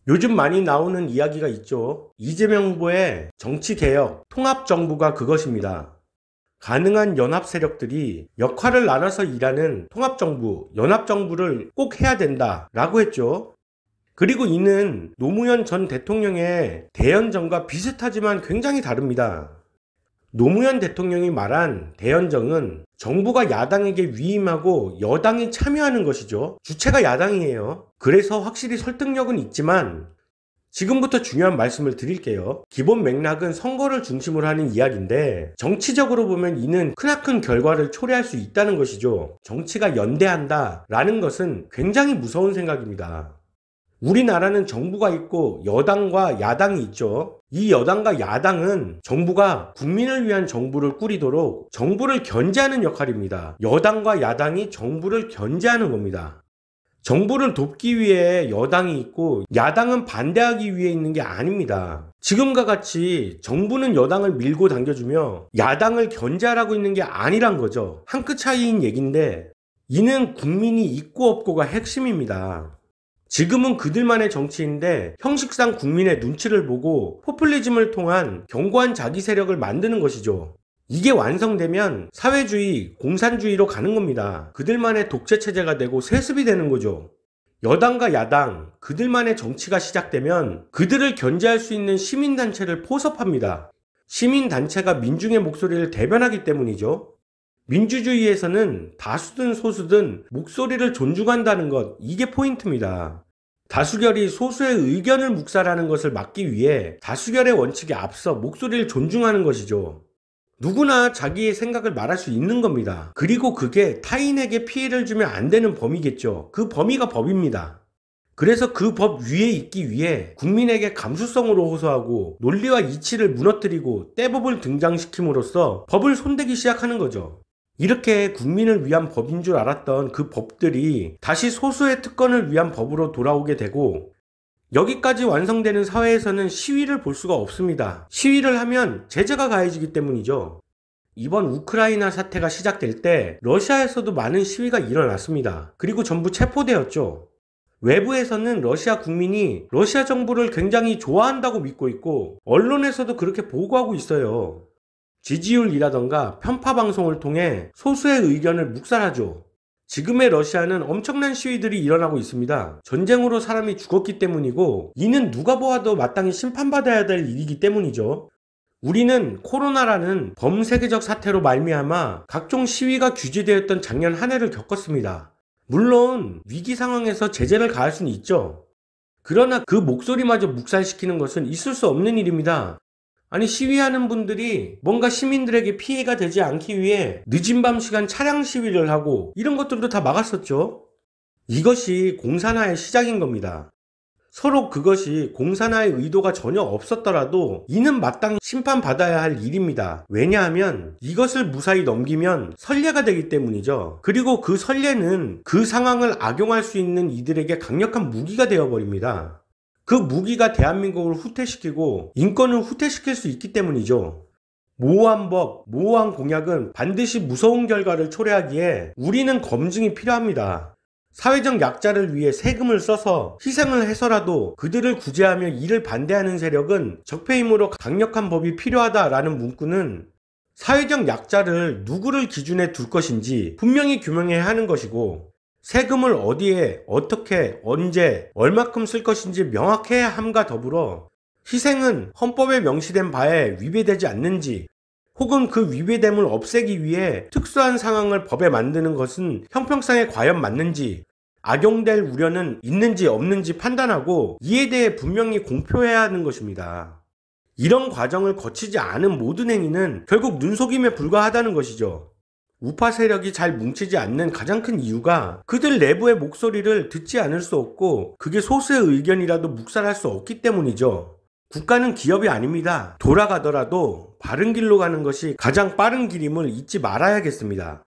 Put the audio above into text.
요즘 많이 나오는 이야기가 있죠. 이재명 후보의 정치개혁, 통합정부가 그것입니다. 가능한 연합 세력들이 역할을 나눠서 일하는 통합정부, 연합정부를 꼭 해야 된다 라고 했죠. 그리고 이는 노무현 전 대통령의 대연정과 비슷하지만 굉장히 다릅니다. 노무현 대통령이 말한 대연정은 정부가 야당에게 위임하고 여당이 참여하는 것이죠. 주체가 야당이에요. 그래서 확실히 설득력은 있지만 지금부터 중요한 말씀을 드릴게요. 기본 맥락은 선거를 중심으로 하는 이야기인데 정치적으로 보면 이는 크나큰 결과를 초래할 수 있다는 것이죠. 정치가 연대한다 라는 것은 굉장히 무서운 생각입니다. 우리나라는 정부가 있고 여당과 야당이 있죠. 이 여당과 야당은 정부가 국민을 위한 정부를 꾸리도록 정부를 견제하는 역할입니다. 여당과 야당이 정부를 견제하는 겁니다. 정부를 돕기 위해 여당이 있고 야당은 반대하기 위해 있는 게 아닙니다. 지금과 같이 정부는 여당을 밀고 당겨주며 야당을 견제하라고 있는 게 아니란 거죠. 한 끗 차이인 얘기인데 이는 국민이 있고 없고가 핵심입니다. 지금은 그들만의 정치인데 형식상 국민의 눈치를 보고 포퓰리즘을 통한 견고한 자기 세력을 만드는 것이죠. 이게 완성되면 사회주의, 공산주의로 가는 겁니다. 그들만의 독재체제가 되고 세습이 되는 거죠. 여당과 야당, 그들만의 정치가 시작되면 그들을 견제할 수 있는 시민단체를 포섭합니다. 시민단체가 민중의 목소리를 대변하기 때문이죠. 민주주의에서는 다수든 소수든 목소리를 존중한다는 것, 이게 포인트입니다. 다수결이 소수의 의견을 묵살하는 것을 막기 위해 다수결의 원칙에 앞서 목소리를 존중하는 것이죠. 누구나 자기의 생각을 말할 수 있는 겁니다. 그리고 그게 타인에게 피해를 주면 안 되는 범위겠죠. 그 범위가 법입니다. 그래서 그 법 위에 있기 위해 국민에게 감수성으로 호소하고 논리와 이치를 무너뜨리고 떼법을 등장시킴으로써 법을 손대기 시작하는 거죠. 이렇게 국민을 위한 법인 줄 알았던 그 법들이 다시 소수의 특권을 위한 법으로 돌아오게 되고 여기까지 완성되는 사회에서는 시위를 볼 수가 없습니다. 시위를 하면 제재가 가해지기 때문이죠. 이번 우크라이나 사태가 시작될 때 러시아에서도 많은 시위가 일어났습니다. 그리고 전부 체포되었죠. 외부에서는 러시아 국민이 러시아 정부를 굉장히 좋아한다고 믿고 있고 언론에서도 그렇게 보고하고 있어요. 지지율이라던가 편파 방송을 통해 소수의 의견을 묵살하죠. 지금의 러시아는 엄청난 시위들이 일어나고 있습니다. 전쟁으로 사람이 죽었기 때문이고 이는 누가 보아도 마땅히 심판받아야 될 일이기 때문이죠. 우리는 코로나라는 범세계적 사태로 말미암아 각종 시위가 규제되었던 작년 한 해를 겪었습니다. 물론 위기 상황에서 제재를 가할 수는 있죠. 그러나 그 목소리마저 묵살시키는 것은 있을 수 없는 일입니다. 아니 시위하는 분들이 뭔가 시민들에게 피해가 되지 않기 위해 늦은 밤 시간 차량 시위를 하고 이런 것들도 다 막았었죠. 이것이 공산화의 시작인 겁니다. 서로 그것이 공산화의 의도가 전혀 없었더라도 이는 마땅히 심판받아야 할 일입니다. 왜냐하면 이것을 무사히 넘기면 선례가 되기 때문이죠. 그리고 그 선례는 그 상황을 악용할 수 있는 이들에게 강력한 무기가 되어버립니다. 그 무기가 대한민국을 후퇴시키고 인권을 후퇴시킬 수 있기 때문이죠. 모호한 법, 모호한 공약은 반드시 무서운 결과를 초래하기에 우리는 검증이 필요합니다. 사회적 약자를 위해 세금을 써서 희생을 해서라도 그들을 구제하며 이를 반대하는 세력은 적폐임으로 강력한 법이 필요하다라는 문구는 사회적 약자를 누구를 기준에 둘 것인지 분명히 규명해야 하는 것이고 세금을 어디에, 어떻게, 언제, 얼마큼 쓸 것인지 명확해야 함과 더불어 희생은 헌법에 명시된 바에 위배되지 않는지 혹은 그 위배됨을 없애기 위해 특수한 상황을 법에 만드는 것은 형평성에 과연 맞는지 악용될 우려는 있는지 없는지 판단하고 이에 대해 분명히 공표해야 하는 것입니다. 이런 과정을 거치지 않은 모든 행위는 결국 눈속임에 불과하다는 것이죠. 우파 세력이 잘 뭉치지 않는 가장 큰 이유가 그들 내부의 목소리를 듣지 않을 수 없고 그게 소수의 의견이라도 묵살할 수 없기 때문이죠. 국가는 기업이 아닙니다. 돌아가더라도 바른 길로 가는 것이 가장 빠른 길임을 잊지 말아야겠습니다.